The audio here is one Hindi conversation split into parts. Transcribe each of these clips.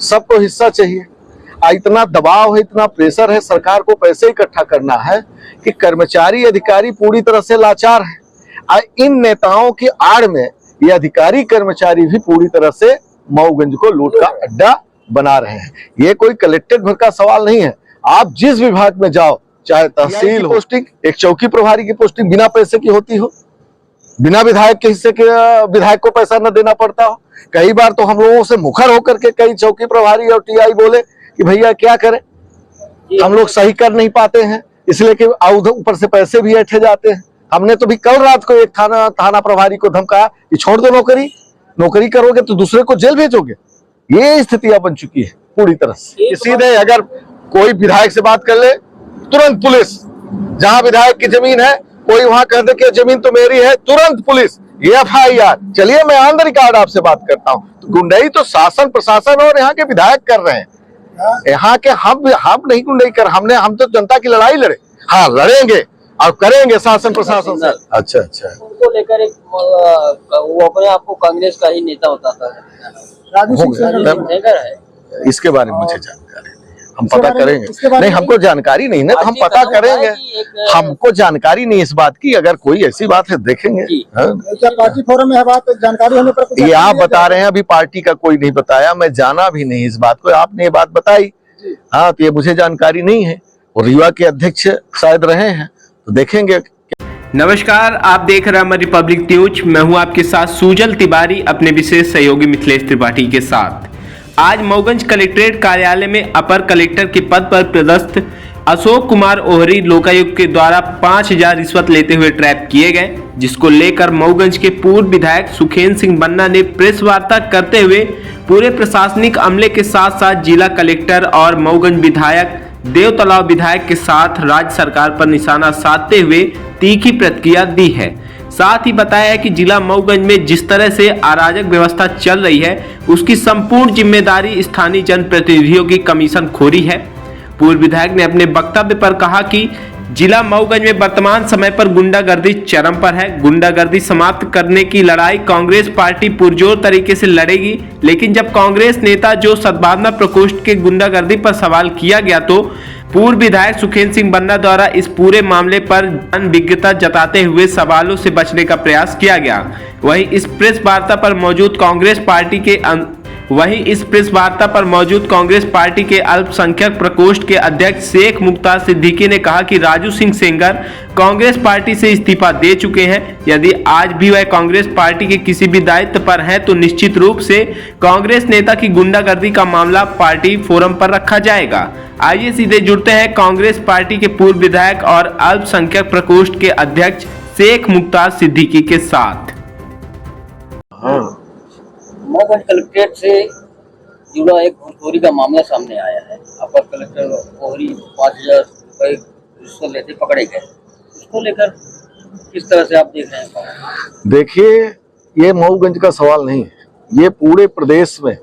सबको हिस्सा चाहिए। इतना दबाव है, इतना प्रेशर है, सरकार को पैसे इकट्ठा करना है कि कर्मचारी अधिकारी पूरी तरह से लाचार है। इन नेताओं की आड़ में ये अधिकारी कर्मचारी भी पूरी तरह से मऊगंज को लूट का अड्डा बना रहे हैं। ये कोई कलेक्टेड भर का सवाल नहीं है। आप जिस विभाग में जाओ, चाहे तहसील हो, पोस्टिंग एक चौकी प्रभारी की पोस्टिंग बिना पैसे की होती हो, बिना विधायक के हिस्से के विधायक को पैसा न देना पड़ता हो। कई बार तो हम लोगों से मुखर होकर के कई चौकी प्रभारी और टीआई बोले कि भैया क्या करें, हम लोग सही कर नहीं पाते हैं, इसलिए कि ऊपर से पैसे भी ऐंठे जाते हैं। हमने तो भी कल रात को एक थाना प्रभारी को धमकाया कि छोड़ दो नौकरी करोगे तो दूसरे को जेल भेजोगे। ये स्थितियां बन चुकी है पूरी तरह से। सीधे अगर कोई विधायक से बात कर ले, तुरंत पुलिस। जहां विधायक की जमीन है, कोई वहां कह दे कि जमीन तो मेरी है, तुरंत पुलिस, FIR। चलिए मैं ऑन द रिकॉर्ड आपसे बात करता हूँ। तो गुंडई तो शासन प्रशासन और यहाँ के विधायक कर रहे हैं। यहाँ के हम नहीं गुंडई कर, हम तो जनता की लड़ाई लड़े। हाँ, लड़ेंगे और करेंगे शासन प्रशासन से। अच्छा, उनको लेकर एक वो अपने आपको कांग्रेस का ही नेता बताता है, राजू सिंह। इसके बारे में मुझे जानकारी नहीं है, हम पता करेंगे। नहीं, हमको जानकारी नहीं है तो हम पता करेंगे। हमको जानकारी नहीं इस बात की। अगर कोई ऐसी बात है देखेंगे। क्या पार्टी फोरम में है बात, जानकारी होने पर ये आप बता रहे हैं, अभी पार्टी का कोई नहीं बताया, मैं जाना भी नहीं इस बात को। आपने ये बात बताई, हाँ, तो ये मुझे जानकारी नहीं है। और युवा के अध्यक्ष शायद रहे हैं, तो देखेंगे। नमस्कार, आप देख रहे हैं अमर रिपब्लिक न्यूज। मैं हूं आपके साथ सुजल तिवारी, अपने विशेष सहयोगी मिथिलेश त्रिपाठी के साथ। आज मऊगंज कलेक्ट्रेट कार्यालय में अपर कलेक्टर के पद पर पदस्थ अशोक कुमार ओहरी लोकायुक्त के द्वारा 5000 रिश्वत लेते हुए ट्रैप किए गए, जिसको लेकर मऊगंज के पूर्व विधायक सुखेंद्र सिंह बन्ना ने प्रेस वार्ता करते हुए पूरे प्रशासनिक अमले के साथ साथ जिला कलेक्टर और मऊगंज विधायक देवतलाव विधायक के साथ राज्य सरकार पर निशाना साधते हुए तीखी प्रतिक्रिया दी है। साथ ही बताया है कि जिला मऊगंज में जिस तरह से अराजक व्यवस्था चल रही है, उसकी संपूर्ण जिम्मेदारी स्थानीय जनप्रतिनिधियों की कमीशन खोरी है। पूर्व विधायक ने अपने वक्तव्य पर कहा कि जिला मऊगंज में वर्तमान समय पर गुंडागर्दी चरम पर है। गुंडागर्दी समाप्त करने की लड़ाई कांग्रेस पार्टी पुरजोर तरीके से लड़ेगी, लेकिन जब कांग्रेस नेता जो सद्भावना प्रकोष्ठ के गुंडागर्दी पर सवाल किया गया तो पूर्व विधायक सुखेंद्र सिंह बन्ना द्वारा इस पूरे मामले पर अनभिज्ञता जताते हुए सवालों से बचने का प्रयास किया गया। वहीं इस प्रेस वार्ता पर मौजूद कांग्रेस पार्टी के अल्पसंख्यक प्रकोष्ठ के अध्यक्ष शेख मुख्तार सिद्दीकी ने कहा कि राजू सिंह सेंगर कांग्रेस पार्टी से इस्तीफा दे चुके हैं। यदि आज भी वह कांग्रेस पार्टी के किसी भी दायित्व पर हैं तो निश्चित रूप से कांग्रेस नेता की गुंडागर्दी का मामला पार्टी फोरम पर रखा जाएगा। आइए सीधे जुड़ते हैं कांग्रेस पार्टी के पूर्व विधायक और अल्पसंख्यक प्रकोष्ठ के अध्यक्ष शेख मुख्तार सिद्दीकी के साथ। मऊगंज कलेक्ट्रेट से जुड़ा एक घूसखोरी का मामला सामने आया है। अपर कलेक्टर ओहरी 5000 रुपए रिश्वत लेते पकड़े गए, उसको लेकर किस तरह से आप देख रहे हैं? देखिए, ये मऊगंज का सवाल नहीं है, ये पूरे प्रदेश में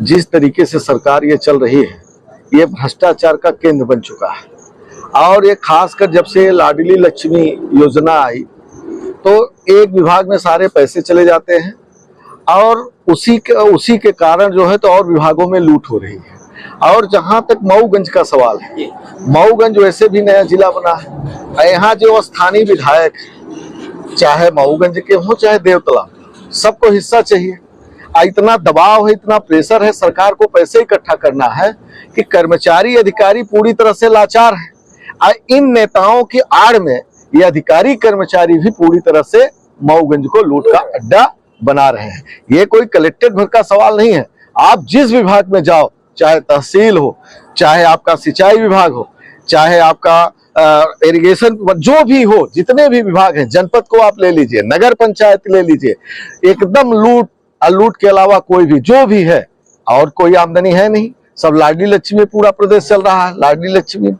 जिस तरीके से सरकार ये चल रही है, ये भ्रष्टाचार का केंद्र बन चुका है। और ये खासकर जब से लाडली लक्ष्मी योजना आई तो एक विभाग में सारे पैसे चले जाते हैं और उसी के कारण जो है तो और विभागों में लूट हो रही है। और जहां तक मऊगंज का सवाल है, मऊगंज वैसे भी नया जिला बना है। यहाँ जो स्थानीय विधायक चाहे मऊगंज के हो चाहे देवतला, सबको हिस्सा चाहिए। इतना दबाव है, इतना प्रेशर है, सरकार को पैसे इकट्ठा करना है कि कर्मचारी अधिकारी पूरी तरह से लाचार है। इन नेताओं की आड़ में ये अधिकारी कर्मचारी भी पूरी तरह से मऊगंज को लूट का अड्डा बना रहे हैं। ये कोई कलेक्टेड भर का सवाल नहीं है। आप जिस विभाग में जाओ, चाहे तहसील हो, चाहे आपका सिंचाई विभाग हो, चाहे आपका इरिगेशन, जो भी हो, जितने भी विभाग हैं, जनपद को आप ले लीजिए, नगर पंचायत ले लीजिए, एकदम लूट के अलावा कोई भी जो भी है और कोई आमदनी है नहीं। सब लाडली लक्ष्मी पूरा प्रदेश चल रहा है, लाडली लक्ष्मी,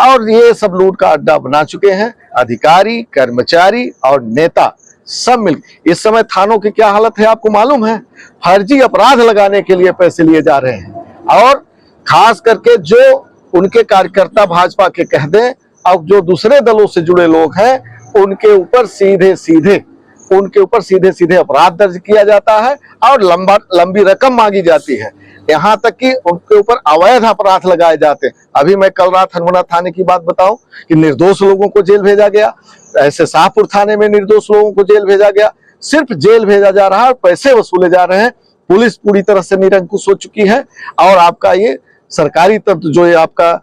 और ये सब लूट का अड्डा बना चुके हैं। अधिकारी, कर्मचारी और नेता सब मिलकर। इस समय थानों की क्या हालत है आपको मालूम है? फर्जी अपराध लगाने के लिए पैसे लिए जा रहे हैं। और खास करके जो उनके कार्यकर्ता भाजपा के कह दें और जो दूसरे दलों से जुड़े लोग हैं, उनके ऊपर सीधे अपराध दर्ज किया जाता है और लंबी रकम मांगी जाती है। यहाँ तक कि उनके ऊपर अवैध अपराध लगाए जाते हैं। अभी मैं कल रात हनुमाना थाने की बात बताऊं कि निर्दोष लोगों को जेल भेजा गया, ऐसे शाहपुर थाने में निर्दोष लोगों को जेल भेजा गया। सिर्फ जेल भेजा जा रहा है, पैसे वसूले जा रहे हैं। पुलिस पूरी तरह से निरंकुश हो चुकी है और आपका ये सरकारी तंत्र जो ये आपका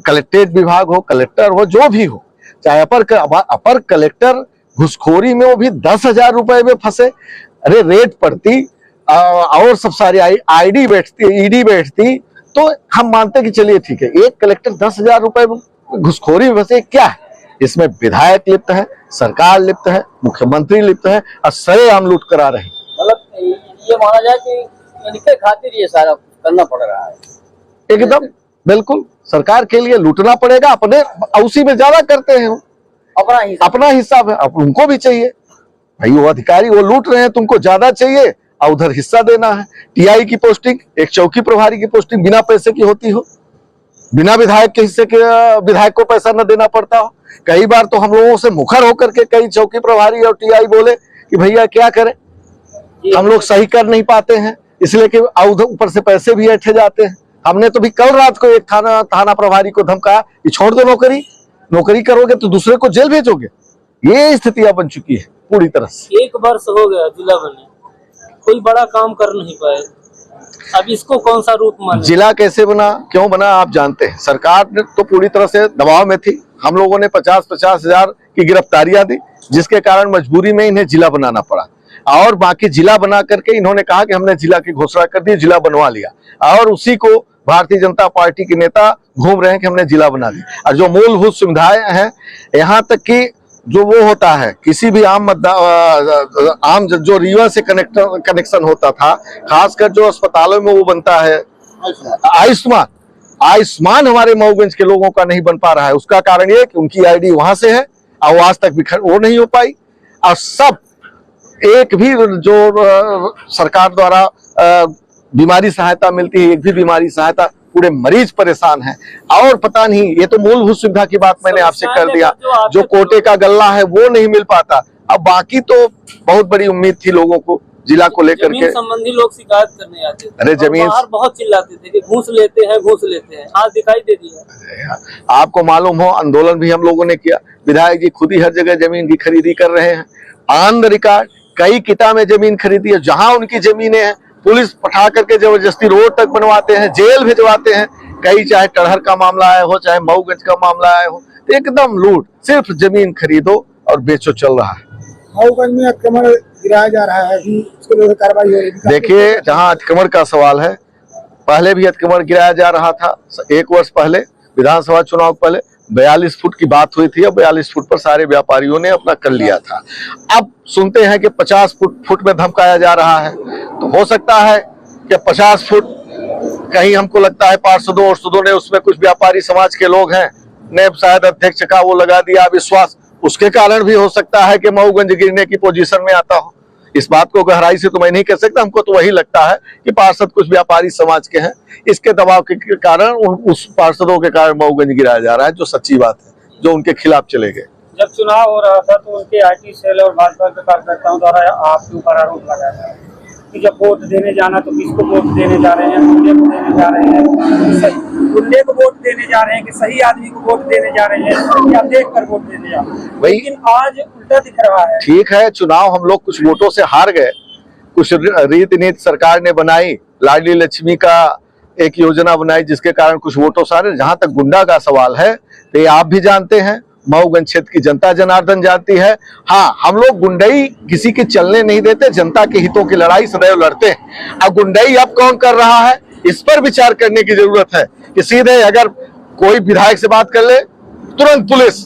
कलेक्ट्रेट विभाग हो, कलेक्टर हो, जो भी हो, चाहे अपर कलेक्टर घुसखोरी में वो भी 10,000 रुपए में फंसे। अरे रेट पड़ती और सब सारी ईडी बैठती तो हम मानते कि चलिए ठीक है, एक कलेक्टर 10,000 रुपए घुसखोरी में फंसे, क्या है इसमें? विधायक लिप्त है, सरकार लिप्त है, मुख्यमंत्री लिप्त है और सरेआम लूट करा रहे। मतलब ये माना जाए कि इनके खातिर ये सारा करना पड़ रहा है। एकदम बिल्कुल, सरकार के लिए लूटना पड़ेगा, अपने उसी में ज्यादा करते हैं, अपना हिस्सा है, अब उनको भी चाहिए भाई। वो अधिकारी वो लूट रहे हैं, तुमको ज्यादा चाहिए और उधर हिस्सा देना है। टीआई की पोस्टिंग, एक चौकी प्रभारी की पोस्टिंग बिना पैसे की होती हो, बिना विधायक के हिस्से के विधायक को पैसा न देना पड़ता हो। कई बार तो हम लोगों से मुखर होकर के कई चौकी प्रभारी और टीआई बोले कि भैया क्या करें, हम लोग सही कर नहीं पाते हैं, इसलिए कि ऊपर से पैसे भी ऐंठे जाते हैं। हमने तो भी कल रात को एक थाना प्रभारी को धमकाया कि छोड़ दो नौकरी करोगे तो दूसरे को जेल भेजोगे। ये स्थितियां बन चुकी है पूरी तरह से। 1 वर्ष हो गया जिला बने, कोई बड़ा काम कर नहीं पाए, अब इसको कौन सा रूप माने? जिला कैसे बना, क्यों बना, आप जानते हैं। सरकार ने तो पूरी तरह से दबाव में थी। हम लोगों ने 50-50 हजार की गिरफ्तारियां दी, जिसके कारण मजबूरी में इन्हें जिला बनाना पड़ा। और बाकी जिला बना करके इन्होंने कहा कि हमने जिला की घोषणा कर दी, जिला बनवा लिया और उसी को भारतीय जनता पार्टी के नेता घूम रहे हैं कि हमने जिला बना दिया। और जो मूलभूत सुविधाएं हैं, यहाँ तक कि जो वो होता है किसी भी आम जो रीवा से कनेक्शन होता था, खासकर जो अस्पतालों में वो बनता है आयुष्मान हमारे मऊगंज के लोगों का नहीं बन पा रहा है। उसका कारण ये कि उनकी आईडी वहां से है और आज तक वो नहीं हो पाई। और सब एक भी जो सरकार द्वारा बीमारी सहायता मिलती है, एक भी बीमारी सहायता, पूरे मरीज परेशान हैं। और पता नहीं, ये तो मूलभूत सुविधा की बात मैंने आपसे कर दिया, जो कोटे का गल्ला है वो नहीं मिल पाता। अब बाकी तो बहुत बड़ी उम्मीद थी लोगों को जिला को लेकर के। संबंधी लोग शिकायत करने आते थे, अरे जमीन बहुत चिल्लाते थे कि घूस लेते हैं, आज दिखाई दे दिया। आपको मालूम हो, आंदोलन भी हम लोगों ने किया। विधायक जी खुद ही हर जगह जमीन की खरीदी कर रहे हैं। ऑन द रिकॉर्ड कई किता में जमीन खरीदी है, जहां उनकी जमीनें हैं पुलिस पठा करके जबरदस्ती रोड तक बनवाते हैं, जेल भिजवाते हैं। कई चाहे टड़हर का मामला आया हो, चाहे मऊगंज का मामला आया हो, एकदम लूट, सिर्फ जमीन खरीदो और बेचो चल रहा है। मऊगंज में अतिक्रमण गिराया जा रहा है, अभी उसके लिए कार्रवाई हो रही है। देखिए, जहां अतिक्रमण का सवाल है, पहले भी अतिक्रमण गिराया जा रहा था। 1 वर्ष पहले विधानसभा चुनाव पहले 42 फुट की बात हुई थी और 42 फुट पर सारे व्यापारियों ने अपना कर लिया था। अब सुनते हैं कि 50 फुट में धमकाया जा रहा है। तो हो सकता है कि 50 फुट कहीं, हमको लगता है पार्षदों ने उसमें कुछ व्यापारी समाज के लोग हैं ने शायद अध्यक्ष का वो लगा दिया विश्वास, उसके कारण भी हो सकता है कि मऊगंज गिरने की पोजीशन में आता हो। इस बात को गहराई से तो मैं नहीं कह सकता, हमको तो वही लगता है कि पार्षद कुछ व्यापारी समाज के हैं, इसके दबाव के कारण उस पार्षदों के कारण मऊगंज गिराया जा रहा है, जो सच्ची बात है, जो उनके खिलाफ चले गए। जब चुनाव हो रहा था तो उनके आईटी सेल और भाजपा के कार्यकर्ताओं द्वारा आपके ऊपर आरोप लगाया था कि जब वोट देने जाना तो किसको वोट देने जा रहे हैं, गुंडे को देने जा रहे हैं, गुंडे को वोट देने जा रहे हैं कि सही आदमी को वोट देने जा रहे हैं, या देख कर वोट देने जा रहे हैं। लेकिन आज उल्टा दिख रहा है। ठीक है, चुनाव हम लोग कुछ वोटों से हार गए, कुछ रीति नीति सरकार ने बनाई, लाडली लक्ष्मी का एक योजना बनाई, जिसके कारण कुछ वोटों से हारे। जहां तक गुंडा का सवाल है तो ये आप भी जानते हैं, मऊगंज क्षेत्र की जनता जनार्दन जानती है। हाँ, हम लोग गुंडई किसी के चलने नहीं देते, जनता के हितों की लड़ाई सदैव लड़ते हैं। अब गुंडई अब कौन कर रहा है, इस पर विचार करने की जरूरत है कि सीधे अगर कोई विधायक से बात कर ले, तुरंत पुलिस,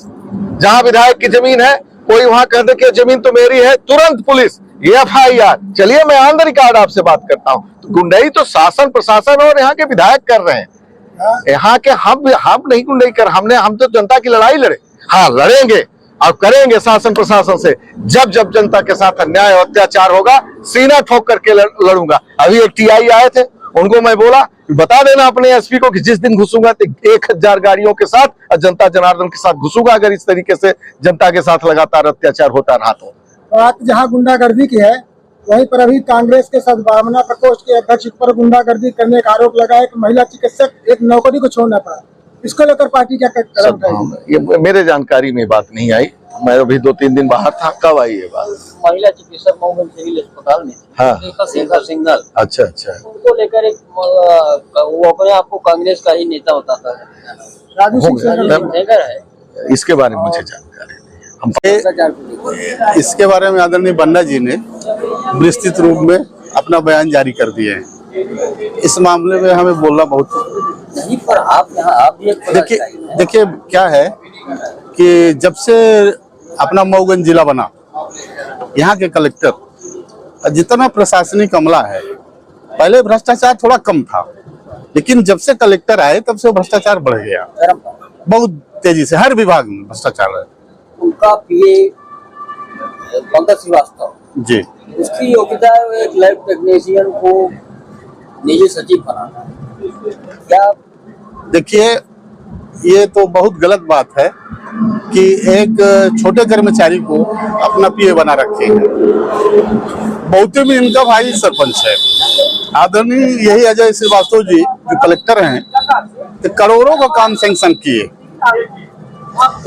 जहां विधायक की जमीन है कोई वहां कह दे कि जमीन तो मेरी है, तुरंत पुलिस, ये FIR। चलिए मैं ऑन द रिकॉर्ड आपसे बात करता हूं, तो गुंडई तो शासन प्रशासन और यहाँ के विधायक कर रहे हैं। यहाँ के हम नहीं गुंडई कर, हम तो जनता की लड़ाई लड़े। हाँ, लड़ेंगे और करेंगे शासन प्रशासन से। जब जब जनता के साथ अन्याय और अत्याचार होगा, सीना ठोक करके लड़ूंगा। अभी एक TI आए थे, उनको मैं बोला बता देना अपने SP को कि जिस दिन घुसूंगा तो 1000 गाड़ियों के साथ और जनता जनार्दन के साथ घुसूंगा, अगर इस तरीके से जनता के साथ लगातार अत्याचार होता रहा तो। बात जहाँ गुंडागर्दी की है, वहीं पर अभी कांग्रेस के सद्भावना प्रकोष्ठ के अध्यक्ष पर गुंडागर्दी करने का आरोप लगा। एक महिला चिकित्सक एक नौकरी को छोड़ना पड़ा, इसको लेकर पार्टी क्या कदम उठाएगी? ये मेरे जानकारी में बात नहीं आई, मैं अभी 2-3 दिन बाहर था। कब आई ये बात? महिला चिकित्सक मऊगंज सिविल अस्पताल में हाँ। रेखा सिंघल, अच्छा अच्छा। उनको लेकर एक वो अपने आप को कांग्रेस का ही नेता बताता है, राजू सिंह सेंगर है। इसके बारे में मुझे जानकारी नहीं। हम भ्रष्टाचार को लेकर इसके बारे में आदरणीय बन्ना जी ने विस्तृत रूप में अपना बयान जारी कर दिए हैं। इस मामले में हमें बोलना बहुत नहीं, पर आप यहाँ आप भी एक देखिए क्या है कि जब से अपना मऊगंज जिला बना, यहाँ के कलेक्टर जितना प्रशासनिक अमला है, पहले भ्रष्टाचार थोड़ा कम था, लेकिन जब से कलेक्टर आए तब से भ्रष्टाचार बढ़ गया बहुत तेजी से। हर विभाग में भ्रष्टाचार है। उनका पीए पंकज श्रीवास्तव जी, उसकी योग्यता है एक लैब टेक्नीशियन को निजी सचिव बनाना। क्या देखिए ये तो बहुत गलत बात है कि एक छोटे कर्मचारी को अपना पीए बना रखे हैं। बहुते में इनका भाई सरपंच है। आदरणीय यही अजय श्रीवास्तव जी जो कलेक्टर हैं, तो करोड़ों का काम सैंक्शन किए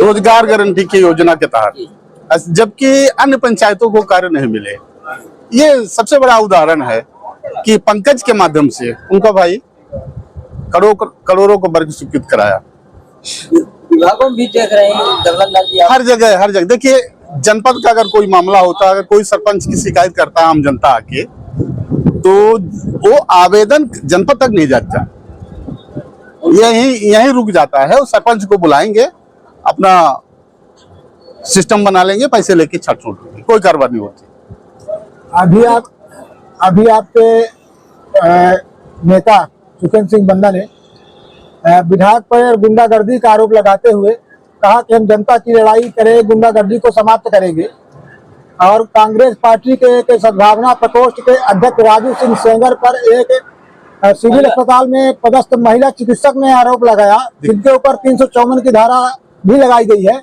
रोजगार गारंटी की योजना के तहत, जबकि अन्य पंचायतों को कार्य नहीं मिले। ये सबसे बड़ा उदाहरण है कि पंकज के माध्यम से उनका भाई करोड़ों को वर्ग स्वीकृत कराया। विभागों में भी देख रहे हैं हर जगह देखिए, जनपद का अगर कोई मामला होता है, अगर कोई सरपंच की शिकायत करता है आम जनता आके, तो वो आवेदन जनपद तक नहीं जाता, यही रुक जाता है। वो सरपंच को बुलाएंगे, अपना सिस्टम बना लेंगे, पैसे लेके छट छोड़ देंगे, कोई कार्रवाई नहीं होती। अभी आपके नेता सुखेंद्र सिंह बंदा ने विधायक पर गुंडागर्दी का आरोप लगाते हुए कहा कि हम जनता की लड़ाई करें, गुंडागर्दी को समाप्त करेंगे। और कांग्रेस पार्टी के सद्भावना प्रकोष्ठ के अध्यक्ष राजू सिंह सेंगर पर एक सिविल अस्पताल में पदस्थ महिला चिकित्सक ने आरोप लगाया, जिनके ऊपर 354 की धारा भी लगाई गई है,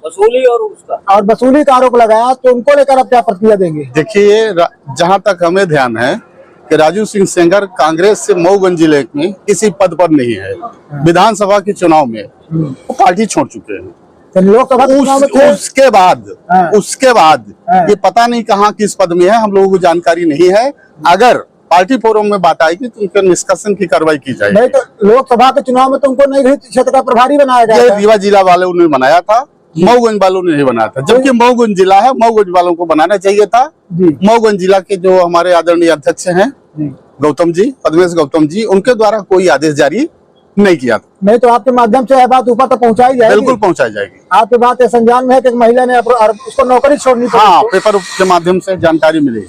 वसूली का आरोप लगाया। तो उनको लेकर आप क्या प्रतिक्रिया देंगे? देखिए, जहां तक हमें ध्यान है कि राजू सिंह सेंगर कांग्रेस से मऊगंज जिले में किसी पद पर नहीं है। विधानसभा के चुनाव में वो पार्टी छोड़ चुके हैं। लोकसभा उसके बाद ये पता नहीं कहाँ किस पद में है, हम लोगों को जानकारी नहीं है। अगर पार्टी फोरम में बात आएगी तो उनके निष्कासन की कार्रवाई की जाएगी। नहीं तो लोकसभा के चुनाव में तो उनको नई क्षेत्र का प्रभारी बनाया गया। रीवा जिला वाले उन्होंने बनाया था, मऊगंज वालों ने नहीं बनाया था, जबकि मऊगंज जिला है, मऊगंज वालों को बनाना चाहिए था। मऊगंज जिला के जो हमारे आदरणीय अध्यक्ष हैं गौतम जी, पद्मेश गौतम जी, उनके द्वारा कोई आदेश जारी नहीं किया था। नहीं तो आपके माध्यम से यह बात ऊपर तक पहुंचाई जाएगी? बिल्कुल पहुंचाई जाएगी। आपकी बात ये संज्ञान में है कि एक महिला ने उसको नौकरी छोड़नी पड़ी। हाँ, पेपर के माध्यम से जानकारी मिली।